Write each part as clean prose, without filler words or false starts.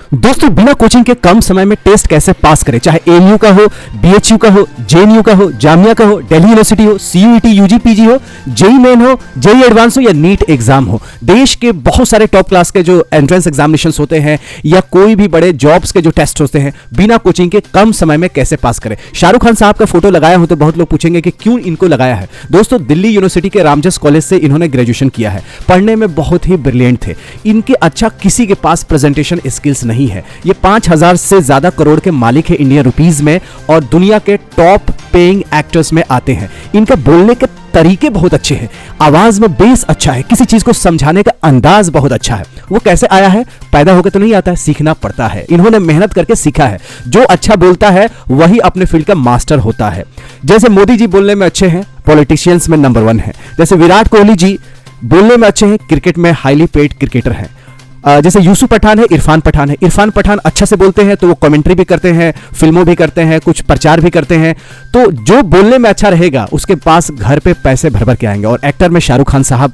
दोस्तों बिना कोचिंग के कम समय में टेस्ट कैसे पास करें, चाहे एएमयू का हो, बीएचयू का हो, जेएनयू का हो, जामिया का हो, दिल्ली यूनिवर्सिटी हो, सीयूईटी, यूजी, पीजी हो, जेई मेन हो, जेई एडवांस हो या नीट एग्जाम हो। देश के बहुत सारे टॉप क्लास के जो एंट्रेंस एग्जामिनेशंस होते हैं या कोई भी बड़े जॉब्स के जो टेस्ट होते हैं, बिना कोचिंग के कम समय में कैसे पास करें। शाहरुख खान साहब का फोटो लगाया हो तो बहुत लोग पूछेंगे कि क्यों इनको लगाया है। दोस्तों दिल्ली यूनिवर्सिटी के रामजस कॉलेज से इन्होंने ग्रेजुएशन किया है, पढ़ने में बहुत ही ब्रिलियंट थे। इनके अच्छा किसी के पास प्रेजेंटेशन स्किल्स नहीं है। ये 5000 से ज्यादा करोड़ के मालिक है इंडियन रुपीज में और दुनिया के टॉप पेइंग एक्टर्स में आते हैं। इनका बोलने के तरीके बहुत अच्छे हैं, आवाज में बेस अच्छा है, किसी चीज को समझाने का अंदाज बहुत अच्छा है। वो कैसे आया है? पैदा होकर तो नहीं आता है, सीखना पड़ता है। इन्होंने मेहनत करके सीखा है। जो अच्छा बोलता है वही अपने फील्ड का मास्टर होता है। जैसे मोदी जी बोलने में अच्छे हैं, पॉलिटिशियंस में नंबर 1 है। जैसे विराट कोहली जी बोलने में अच्छे हैं, क्रिकेट में हाईली पेड क्रिकेटर हैं। जैसे यूसुफ पठान है, इरफान पठान है। इरफान पठान अच्छा से बोलते हैं तो वो कमेंट्री भी करते हैं, फिल्मों भी करते हैं, कुछ प्रचार भी करते हैं। तो जो बोलने में अच्छा रहेगा उसके पास घर पे पैसे भर भर के आएंगे। और एक्टर में शाहरुख खान साहब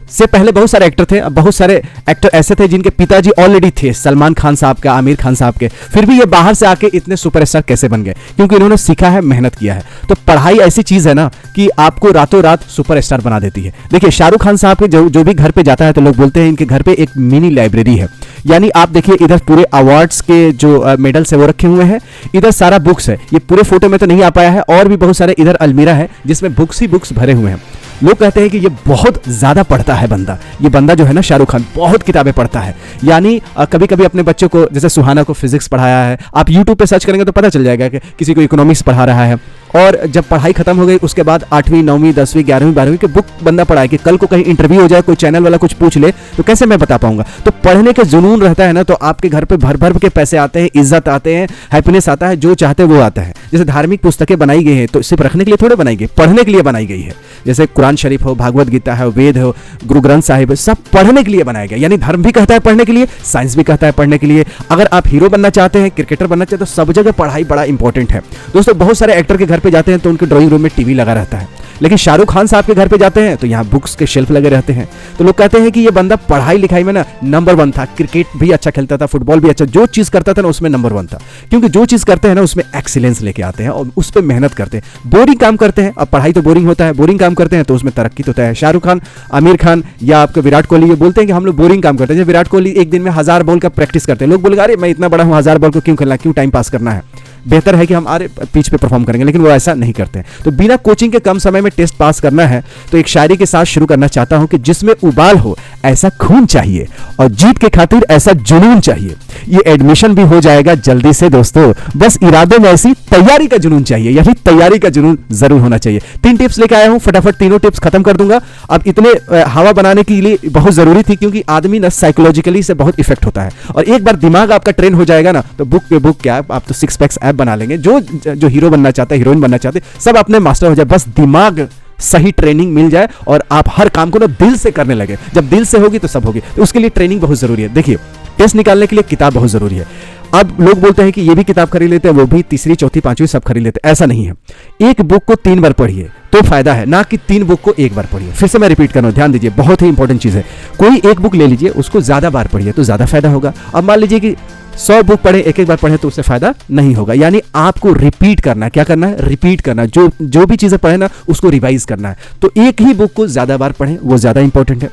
से पहले बहुत सारे एक्टर थे, अब बहुत सारे एक्टर ऐसे थे जिनके पिताजी ऑलरेडी थे, सलमान खान साहब के, आमिर खान साहब के। फिर भी ये बाहर से आके इतने सुपरस्टार कैसे बन गए? क्योंकि इन्होंने सीखा है, मेहनत किया है। तो पढ़ाई ऐसी चीज है ना कि आपको रातों रात सुपरस्टार बना देती है। देखिए शाहरुख खान साहब के जो भी घर पे जाता है तो लोग बोलते हैं इनके घर पे एक मिनी लाइब्रेरी है। यानी आप देखिए इधर पूरे अवार्ड्स के जो मेडल्स है वो रखे हुए हैं, इधर सारा बुक्स है। ये पूरे फोटो में तो नहीं आ पाया है, और भी बहुत सारे इधर अलमीरा है जिसमें बुक्स ही बुक्स भरे हुए हैं। लोग कहते हैं कि ये बहुत ज्यादा पढ़ता है बंदा। ये बंदा जो है ना शाहरुख खान बहुत किताबें पढ़ता है। यानी कभी कभी अपने बच्चों को, जैसे सुहाना को फिजिक्स पढ़ाया है, आप यूट्यूब पे सर्च करेंगे तो पता चल जाएगा कि किसी को इकोनॉमिक्स पढ़ा रहा है। और जब पढ़ाई खत्म हो गई उसके बाद 8वीं 9वीं 10वीं 11वीं 12वीं के बुक बंदा पढ़ाए कि कल को कहीं इंटरव्यू हो जाए, कोई चैनल वाला कुछ पूछ ले तो कैसे मैं बता पाऊंगा। तो पढ़ने के जुनून रहता है ना, तो आपके घर पे भर भर के पैसे आते हैं, इज्जत आते हैं, हैप्पीनेस आता है, जो चाहते वो आता है। जैसे धार्मिक पुस्तकें बनाई गई है तो सिर्फ रखने के लिए थोड़े बनाई गई, पढ़ने के लिए बनाई गई है। जैसे कुरान शरीफ हो, भागवत गीता है, वेद हो, गुरु ग्रंथ साहिब है, सब पढ़ने के लिए बनाया गया। यानी धर्म भी कहता है पढ़ने के लिए, साइंस भी कहता है पढ़ने के लिए। अगर आप हीरो बनना चाहते हैं, क्रिकेटर बनना चाहते हैं, तो सब जगह पढ़ाई बड़ा इंपॉर्टेंट है। दोस्तों बहुत सारे एक्टर के घर पे जाते हैं तो उनके ड्राइंग रूम में टीवी लगा रहता है, लेकिन शाहरुख खान साहब के घर पे जाते हैं तो यहाँ बुक्स के शेल्फ लगे रहते हैं। तो लोग कहते हैं कि ये बंदा पढ़ाई लिखाई में ना नंबर 1 था, क्रिकेट भी अच्छा खेलता था, फुटबॉल भी अच्छा, जो चीज करता था ना उसमें नंबर 1 था। क्योंकि जो चीज करते हैं ना उसमें एक्सीलेंस लेके आते हैं और उस पर मेहनत करते हैं। बोरिंग काम करते हैं, अब पढ़ाई तो बोरिंग होता है, बोरिंग काम करते हैं तो उसमें तरक्की होता है। शाहरुख खान, आमिर खान या आपके विराट कोहली ये बोलते हैं कि हम लोग बोरिंग काम करते हैं। विराट कोहली एक दिन में 1000 बॉल का प्रैक्टिस करते हैं। लोग बोलेगा अरे मैं इतना बड़ा हूँ, 1000 बॉल को क्यों खेलना, क्यों टाइम पास करना है, बेहतर है कि हम आरे पिच पे परफॉर्म करेंगे। लेकिन वो ऐसा नहीं करते हैं। तो बिना कोचिंग के कम समय में टेस्ट पास करना है तो एक शायरी के साथ शुरू करना चाहता हूं कि जिसमें उबाल हो ऐसा खून चाहिए और जीत के खातिर ऐसा जुनून चाहिए। ये एडमिशन भी हो जाएगा जल्दी से दोस्तों, बस इरादों में ऐसी तैयारी का जुनून चाहिए, या फिर तैयारी का जुनून जरूर होना चाहिए। 3 टिप्स लेकर आया हूं, फटाफट तीनों टिप्स खत्म कर दूंगा। अब इतने हवा बनाने के लिए बहुत जरूरी थी क्योंकि आदमी ना साइकोलॉजिकली से बहुत इफेक्ट होता है, और एक बार दिमाग आपका ट्रेन हो जाएगा ना तो बुक पे बुक क्या, आप तो 6 पैक्स ऐप बना लेंगे। जो हीरो बनना चाहते हैं, हीरोइन बनना चाहते हैं, सब अपने मास्टर हो जाए, बस दिमाग सही ट्रेनिंग मिल जाए और आप हर काम को ना दिल से करने लगे। जब दिल से होगी तो सब होगी, तो उसके लिए ट्रेनिंग बहुत जरूरी है। देखिए टेस्ट निकालने के लिए किताब बहुत जरूरी है। अब लोग बोलते हैं कि ये भी किताब खरीद लेते हैं, वो भी 3री 4थी 5वीं सब खरीद लेते हैं। ऐसा नहीं है। एक बुक को 3 बार पढ़िए तो फायदा है, ना कि 3 बुक को एक बार पढ़िए। फिर से मैं रिपीट कर रहा हूं, ध्यान दीजिए, बहुत ही इंपॉर्टेंट चीज है। कोई एक बुक ले लीजिए, उसको ज्यादा बार पढ़िए तो ज्यादा फायदा होगा। अब मान लीजिए कि 100 बुक पढ़े, एक बार पढ़े तो उससे फायदा नहीं होगा। यानी आपको रिपीट करना है। क्या करना है? रिपीट करना। जो भी चीजें पढ़े ना उसको रिवाइज करना है। तो एक ही बुक को ज्यादा बार पढ़ें, वो ज्यादा इंपॉर्टेंट है।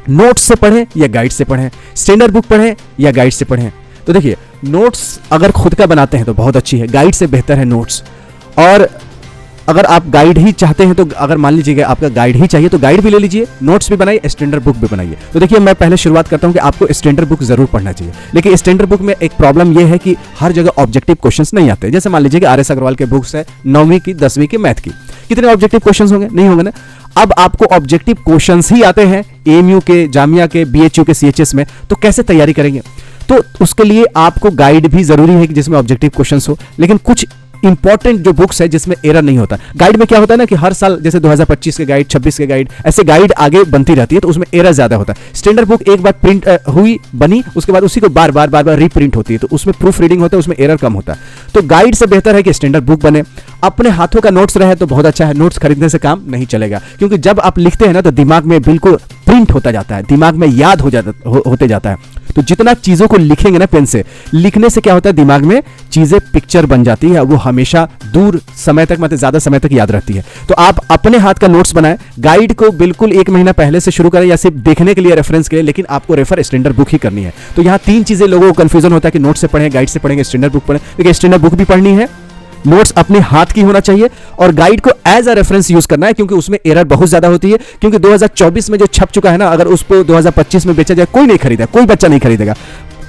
नोट्स से पढ़ें या गाइड से पढ़ें, स्टैंडर्ड बुक पढ़ें या गाइड से पढ़ें। तो देखिए नोट्स अगर खुद का बनाते हैं तो बहुत अच्छी है, गाइड से बेहतर है नोट्स। और अगर आप गाइड ही चाहते हैं तो अगर मान लीजिएगा आपका गाइड ही चाहिए तो गाइड भी ले लीजिए, नोट्स भी बनाइए, स्टैंडर्ड बुक भी बनाइए। तो देखिए मैं पहले शुरुआत करता हूं कि आपको स्टैंडर्ड बुक जरूर पढ़ना चाहिए। लेकिन स्टैंडर्ड बुक में एक प्रॉब्लम यह है कि हर जगह ऑब्जेक्टिव क्वेश्चंस नहीं आते। जैसे मान लीजिए कि आर एस अग्रवाल के बुक्स है 9वीं की 10वीं की मैथ की, कितने ऑब्जेक्टिव क्वेश्चंस होंगे? नहीं होंगे ना। अब आपको ऑब्जेक्टिव क्वेश्चंस ही आते हैं एएमयू के, जामिया के, बीएचयू के, सीएचएस में, तो कैसे तैयारी करेंगे? तो उसके लिए आपको गाइड भी जरूरी है कि जिसमें ऑब्जेक्टिव क्वेश्चंस हो, लेकिन कुछ इंपॉर्टेंट जो बुक्स है जिसमें एरर नहीं होता। गाइड में क्या होता है ना कि हर साल जैसे 2025 के गाइड, 26 के गाइड, ऐसे गाइड आगे बनती रहती है तो उसमें एरर ज्यादा होता है। स्टैंडर्ड बुक एक बार प्रिंट हुई बनी, उसके बाद उसी को बार बार रीप्रिंट होती है तो उसमें प्रूफ रीडिंग होता है, उसमें एरर कम होता है। तो गाइड से बेहतर है कि स्टैंडर्ड बुक बने। अपने हाथों का नोट्स रहे तो बहुत अच्छा है, नोट्स खरीदने से काम नहीं चलेगा, क्योंकि जब आप लिखते हैं ना तो दिमाग में बिल्कुल प्रिंट होता जाता है, दिमाग में याद होते जाता है। तो जितना चीजों को लिखेंगे ना पेन से, लिखने से क्या होता है, दिमाग में चीजें पिक्चर बन जाती है, वो हमेशा दूर समय तक, मतलब ज्यादा समय तक याद रहती है। तो आप अपने हाथ का नोट्स बनाएं, गाइड को बिल्कुल 1 महीना पहले से शुरू करें, या सिर्फ देखने के लिए, रेफरेंस के लिए, लेकिन आपको रेफर स्टैंडर्ड बुक ही करनी है। तो यहाँ 3 चीजें लोगों को कंफ्यूजन होता है कि नोट से पढ़ें, गाइड से पढ़ेंगे, स्टैंडर्ड बुक पढ़ें। देखिए स्टैंडर्ड बुक भी पढ़नी है, नोट्स अपने हाथ की होना चाहिए, और गाइड को एज अ रेफरेंस यूज करना है, क्योंकि उसमें एरर बहुत ज्यादा होती है। क्योंकि 2024 में जो छप चुका है ना, अगर उसको 2025 में बेचा जाए, कोई नहीं खरीदा, कोई बच्चा नहीं खरीदेगा।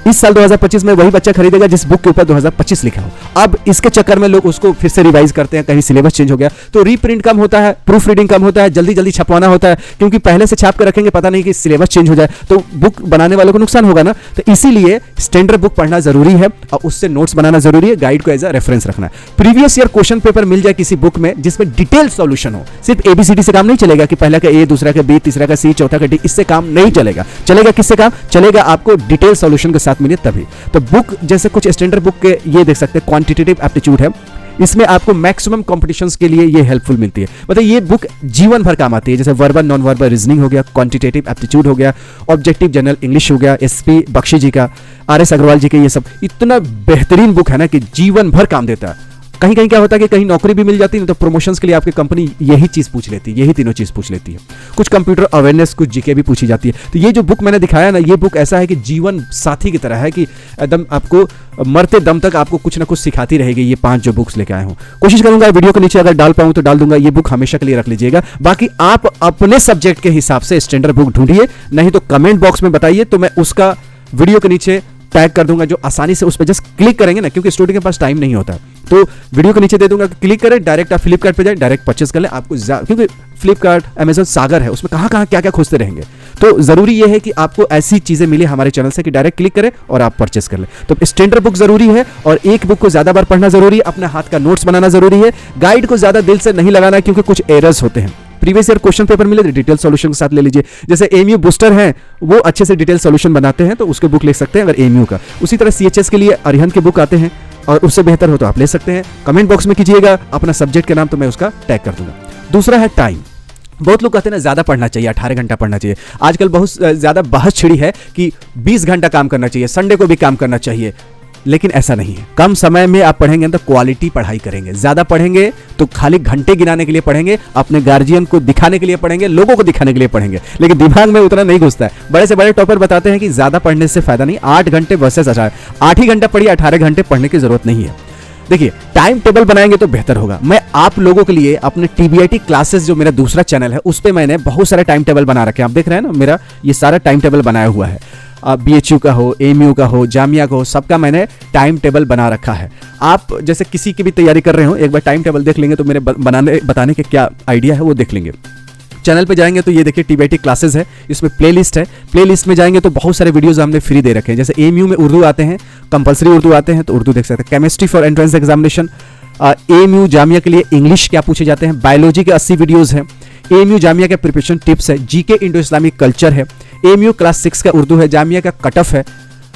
इस साल 2025 में वही बच्चा खरीदेगा जिस बुक के ऊपर 2025 लिखा हो। अब इसके चक्कर में लोग उसको फिर से रिवाइज करते हैं, कहीं सिलेबस चेंज हो गया, तो रीप्रिंट कम होता है, प्रूफ रीडिंग कम होता है, जल्दी जल्दी छपवाना होता है, क्योंकि पहले से छाप कर रखेंगे, पता नहीं कि सिलेबस चेंज हो जाए तो बुक बनाने वालों को नुकसान होगा ना। तो इसीलिए स्टैंडर्ड बुक पढ़ना जरूरी है, और उससे नोट्स बनाना जरूरी है, गाइड को एज अ रेफरेंस रखना है। प्रीवियस ईयर क्वेश्चन पेपर मिल जाए किसी बुक में जिसमें डिटेल सॉल्यूशन हो, सिर्फ एबीसीडी से काम नहीं चलेगा कि पहला का ए, दूसरा का बी, तीसरा का सी, चौथा का डी, इससे काम नहीं चलेगा। चलेगा किससे काम चलेगा, आपको डिटेल सॉल्यूशन के साथ मिले तभी। तो बुक जैसे कुछ स्टैंडर्ड बुक के ये देख सकते हैं, क्वांटिटेटिव एप्टीट्यूड है, इसमें आपको मैक्सिमम कॉम्पिटिशंस के लिए ये हेल्पफुल मिलती है। मतलब ये बुक जीवन भर काम आती है, जैसे वर्बल नॉन वर्बल रीजनिंग हो गया, क्वांटिटेटिव एप्टीट्यूड हो गया, ऑब्जेक्टिव जनरल इंग्लिश हो गया, एसपी बख्शी जी का, आरएस अग्रवाल जी के, ये सब इतना बेहतरीन बुक है ना कि जीवन भर काम देता है। कहीं कहीं क्या होता है कि कहीं नौकरी भी मिल जाती है, तो प्रमोशंस के लिए आपकी कंपनी यही चीज पूछ लेती है, यही तीनों चीज पूछ लेती है। कुछ कंप्यूटर अवेयरनेस, कुछ जीके भी पूछी जाती है। तो ये जो बुक मैंने दिखाया ना, ये बुक ऐसा है कि जीवन साथी की तरह है, कि एकदम आपको मरते दम तक आपको कुछ ना कुछ सिखाती रहेगी। ये 5 जो बुक्स लेके आए हूँ, कोशिश करूंगा वीडियो के नीचे अगर डाल पाऊं तो डाल दूंगा। ये बुक हमेशा के लिए रख लीजिएगा। बाकी आप अपने सब्जेक्ट के हिसाब से स्टैंडर्ड बुक ढूंढिए, नहीं तो कमेंट बॉक्स में बताइए, तो मैं उसका वीडियो के नीचे टैग कर दूंगा, जो आसानी से उस पर जस्ट क्लिक करेंगे ना, क्योंकि स्टूडेंट के पास टाइम नहीं होता, तो वीडियो के नीचे दे दूंगा, क्लिक करें, डायरेक्ट आप फ्लिपकार्ट पे जाए, डायरेक्ट परचेस कर लें। आपको क्योंकि फ्लिपकार्ट, अमेजन सागर है, उसमें कहां कहां क्या क्या खोजते रहेंगे, तो जरूरी यह है कि आपको ऐसी चीजें मिले हमारे चैनल से कि डायरेक्ट क्लिक करें और आप परचेस कर लें। तो स्टैंडर्ड बुक जरूरी है, और एक बुक को ज्यादा बार पढ़ना जरूरी है, अपने हाथ का नोट्स बनाना जरूरी है, गाइड को ज्यादा दिल से नहीं लगाना, क्योंकि कुछ एरर्स होते हैं। प्रीवियस ईयर क्वेश्चन पेपर मिले तो डिटेल सॉल्यूशन के साथ ले लीजिए। जैसे एमयू बूस्टर है, वो अच्छे से डिटेल सॉल्यूशन बनाते हैं, तो उसके बुक ले सकते हैं अगर एमयू का। उसी तरह सीएचएस के लिए अरिहंत के बुक आते हैं, और उससे बेहतर हो तो आप ले सकते हैं। कमेंट बॉक्स में कीजिएगा अपना सब्जेक्ट के नाम, तो मैं उसका टैग कर दूंगा। दूसरा है टाइम। बहुत लोग कहते हैं ना ज्यादा पढ़ना चाहिए, 18 घंटा पढ़ना चाहिए। आजकल बहुत ज्यादा बहस छिड़ी है कि 20 घंटा काम करना चाहिए, संडे को भी काम करना चाहिए, लेकिन ऐसा नहीं है। कम समय में आप पढ़ेंगे तो क्वालिटी पढ़ाई करेंगे। ज्यादा पढ़ेंगे तो खाली घंटे गिनाने के लिए पढ़ेंगे, अपने गार्जियन को दिखाने के लिए पढ़ेंगे, लोगों को दिखाने के लिए पढ़ेंगे, लेकिन दिमाग में उतना नहीं घुसता है। बड़े से बड़े टॉपर बताते हैं कि ज्यादा पढ़ने से फायदा नहीं, 8 घंटे वर्सेस 8 ही घंटा पढ़िए, 18 घंटे पढ़ने की जरूरत नहीं है। देखिए टाइम टेबल बनाएंगे तो बेहतर होगा। मैं आप लोगों के लिए अपने टीबीआईटी क्लासेस, जो मेरा दूसरा चैनल है, उस पर मैंने बहुत सारे टाइम टेबल बना रखे हैं। आप देख रहे हैं ना, मेरा ये सारा टाइम टेबल बनाया हुआ है। बीएचयू का हो, एमयू का हो, जामिया का हो, सबका मैंने टाइम टेबल बना रखा है। आप जैसे किसी की भी तैयारी कर रहे हो, एक बार टाइम टेबल देख लेंगे तो मेरे बताने के क्या आइडिया है वो देख लेंगे। चैनल पे जाएंगे तो ये देखिए टीबीआईटी क्लासेस है, इसमें प्लेलिस्ट है। प्लेलिस्ट में जाएंगे तो बहुत सारे वीडियोस हमने फ्री दे रखे हैं। जैसे एमयू में उर्दू आते हैं, कंपलसरी उर्दू आते हैं, तो उर्दू देख सकते हैं। Chemistry for entrance examination, MU Jamia के लिए इंग्लिश क्या पूछे जाते हैं, बायोलॉजी के 80 वीडियोस हैं, एमयू जामिया के प्रिपरेशन टिप्स है, जीके इंडो इस्लामिक कल्चर है, एमयू क्लास 6 का उर्दू है, जामिया का कट ऑफ है,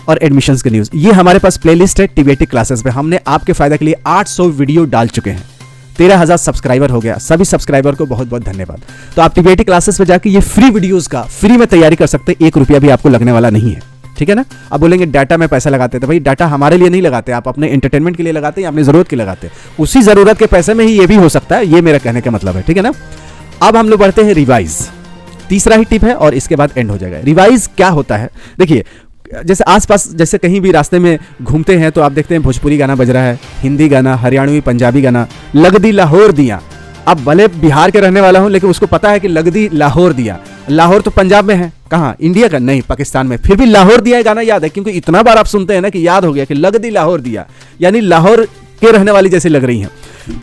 और एडमिशंस के न्यूज़। ये हमारे पास प्लेलिस्ट है टीबीआईटी क्लासेस में। हमने आपके फायदे के लिए 800 वीडियो डाल चुके हैं। 13,000 सब्सक्राइबर हो गया। सभी सब्सक्राइबर को बहुत बहुत धन्यवाद। तो आप टीबीआईटी क्लासेस पे जाके ये फ्री वीडियोस का फ्री में तैयारी कर सकते हैं, 1 रुपया भी आपको लगने वाला नहीं है। ठीक है ना। अब बोलेंगे डाटा में पैसा लगाते थे, भाई डाटा हमारे लिए नहीं लगाते, आप अपने एंटरटेनमेंट के लिए लगाते हैं या अपनी जरूरत के लिए लगाते हैं। उसी जरूरत के पैसे में ही ये भी हो सकता है, ये मेरा कहने का मतलब है। ठीक है ना। अब हम लोग बढ़ते हैं रिवाइज। तीसरा ही टिप है और इसके बाद एंड हो जाएगा। रिवाइज क्या होता है, देखिए जैसे आसपास जैसे कहीं भी रास्ते में घूमते हैं तो आप देखते हैं भोजपुरी गाना बज रहा है, हिंदी गाना, हरियाणवी, पंजाबी गाना, लग दी लाहौर दिया। अब भले बिहार के रहने वाला हूं, लेकिन उसको पता है कि लग दी लाहौर दिया। लाहौर तो पंजाब में है, कहाँ, इंडिया का नहीं, पाकिस्तान में। फिर भी लाहौर दिया गाना याद है, क्योंकि इतना बार आप सुनते हैं ना कि याद हो गया कि लग दी लाहौर दिया, यानी लाहौर के रहने वाली जैसी लग रही हैं।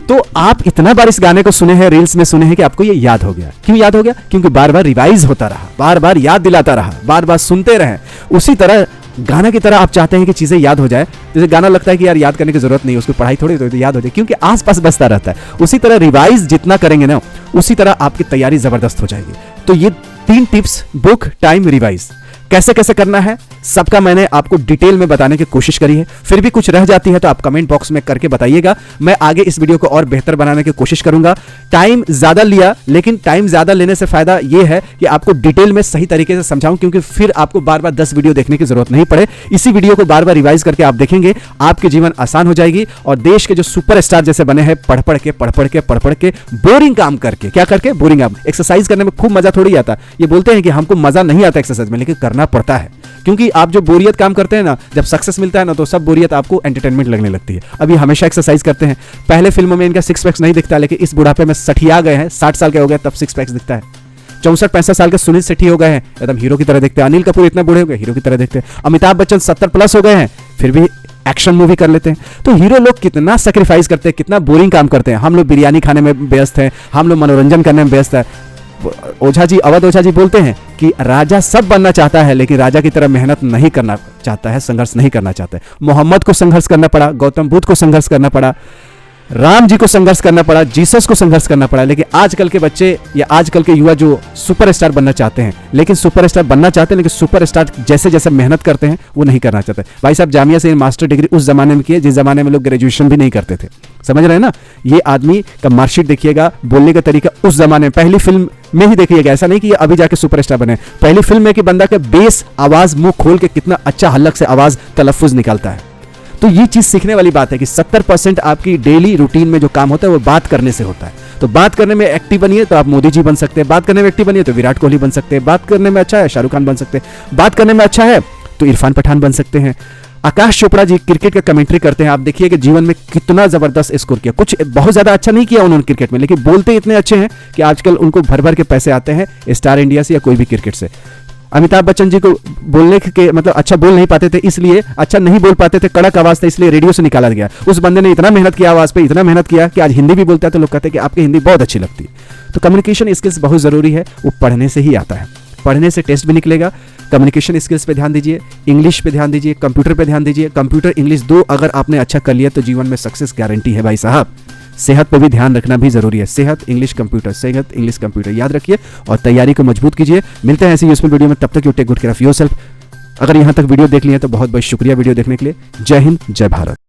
तो आप इतना बार इस गाने को सुने हैं, रील्स में सुने हैं, कि आपको ये याद हो गया। क्यों याद हो गया? क्योंकि बार बार रिवाइज होता रहा, बार बार याद दिलाता रहा, बार बार सुनते रहे। उसी तरह गाना की तरह आप चाहते हैं कि चीजें याद हो जाए। जैसे गाना लगता है कि यार याद करने की जरूरत नहीं है, उसकी पढ़ाई थोड़ी तो याद हो जाए, क्योंकि आसपास बसता रहता है। उसी तरह रिवाइज जितना करेंगे ना, उसी तरह आपकी तैयारी जबरदस्त हो जाएगी। तो ये 3 टिप्स, बुक, टाइम, रिवाइज, कैसे कैसे करना है सबका मैंने आपको डिटेल में बताने की कोशिश करी है। फिर भी कुछ रह जाती है तो आप कमेंट बॉक्स में करके बताइएगा, मैं आगे इस वीडियो को और बेहतर बनाने की कोशिश करूंगा। टाइम ज्यादा लिया, लेकिन टाइम ज्यादा लेने से फायदा यह है कि आपको डिटेल में सही तरीके से समझाऊं, क्योंकि फिर आपको बार बार 10 वीडियो देखने की जरूरत नहीं पड़े। इसी वीडियो को बार बार रिवाइज करके आप देखेंगे, आपके जीवन आसान हो जाएगी। और देश के जो सुपरस्टार जैसे बने हैं, पढ़ पढ़ के बोरिंग काम करके, क्या करके, बोरिंग काम। एक्सरसाइज करने में खूब मजा थोड़ी आता। ये बोलते हैं कि हमको मजा नहीं आता एक्सरसाइज में, लेकिन करना पड़ता है, क्योंकि आप जो बोरियत काम करते हैं ना, जब सक्सेस मिलता है ना, तो सब बोरियत आपको एंटरटेनमेंट लगने लगती है। अभी हमेशा एक्सरसाइज करते हैं, पहले फिल्मों में इनका सिक्स पैक्स नहीं दिखता, लेकिन इस बुढ़ापे में सठिया गए हैं, 60 साल के हो गए तब सिक्स पैक्स दिखता है। 64-65 साल के सुनील शेट्टी हो गए हैं, एकदम हीरो की तरह दिखते हैं। अनिल कपूर इतने बूढ़े हो गए, हीरो की तरह दिखते हैं। अमिताभ बच्चन 70+ हो गए हैं, फिर भी एक्शन मूवी कर लेते हैं। तो हीरो लोग कितना सेक्रीफाइस करते हैं, कितना बोरिंग काम करते हैं। हम लोग बिरयानी खाने में व्यस्त हैं, हम लोग मनोरंजन करने में व्यस्त है। ओझा जी, अवध ओझा जी बोलते हैं कि राजा सब बनना चाहता है, लेकिन राजा की तरह मेहनत नहीं करना चाहता है, संघर्ष नहीं करना चाहता है। मोहम्मद को संघर्ष करना पड़ा, गौतम बुद्ध को संघर्ष करना पड़ा, राम जी को संघर्ष करना पड़ा, जीसस को संघर्ष करना पड़ा। लेकिन आजकल के बच्चे या आजकल के युवा जो सुपरस्टार बनना चाहते हैं, लेकिन सुपरस्टार बनना चाहते हैं, लेकिन सुपरस्टार जैसे जैसे मेहनत करते हैं वो नहीं करना चाहते। भाई साहब जामिया से मास्टर डिग्री उस जमाने में किए जिस जमाने में लोग ग्रेजुएशन भी नहीं करते थे, समझ रहे हैं ना। ये आदमी का मार्कशीट देखिएगा, बोलने का तरीका उस जमाने में, पहली फिल्म में ही देखिएगा। ऐसा नहीं कि ये अभी जाके सुपरस्टार बने, पहली फिल्म में कि बंदा का बेस आवाज मुंह खोल के कितना अच्छा हल्लक से आवाज तलफ्फुज निकालता है। तो ये चीज सीखने वाली बात है कि 70% आपकी डेली रूटीन में जो काम होता है वो बात करने से होता है। तो बात करने में एक्टिव बनिए तो आप मोदी जी बन सकते हैं, बात करने में एक्टिव बनिए तो विराट कोहली बन सकते हैं, बात करने में अच्छा है शाहरुख खान बन सकते हैं, बात करने में अच्छा है तो इरफान पठान बन सकते हैं। आकाश चोपड़ा जी क्रिकेट का कमेंट्री करते हैं, आप देखिए कि जीवन में कितना जबरदस्त स्कोर किया। कुछ बहुत ज्यादा अच्छा नहीं किया उन्होंने क्रिकेट में, लेकिन बोलते इतने अच्छे हैं कि आजकल उनको भर भर के पैसे आते हैं स्टार इंडिया से या कोई भी क्रिकेट से। अमिताभ बच्चन जी को बोलने के मतलब अच्छा बोल नहीं पाते थे, इसलिए अच्छा नहीं बोल पाते थे, कड़क आवाज था, इसलिए रेडियो से निकाला गया। उस बंदे ने इतना मेहनत किया आवाज पे, इतना मेहनत किया कि आज हिंदी भी बोलता है तो लोग कहते हैं कि आपकी हिंदी बहुत अच्छी लगती है। तो कम्युनिकेशन स्किल्स बहुत जरूरी है, वो पढ़ने से ही आता है। पढ़ने से टेस्ट भी निकलेगा। कम्युनिकेशन स्किल्स पे ध्यान दीजिए, इंग्लिश पे ध्यान दीजिए, कंप्यूटर पे ध्यान दीजिए। कंप्यूटर इंग्लिश दो अगर आपने अच्छा कर लिया तो जीवन में सक्सेस गारंटी है भाई साहब। सेहत पे भी ध्यान रखना भी जरूरी है। सेहत इंग्लिश कंप्यूटर, सेहत इंग्लिश कंप्यूटर याद रखिए और तैयारी को मजबूत कीजिए। मिलते हैं ऐसी यूजफुल वीडियो में, तब तक you take good care of yourself. अगर यहां तक वीडियो देख लिया तो बहुत बहुत शुक्रिया वीडियो देखने के लिए। जय हिंद, जय भारत।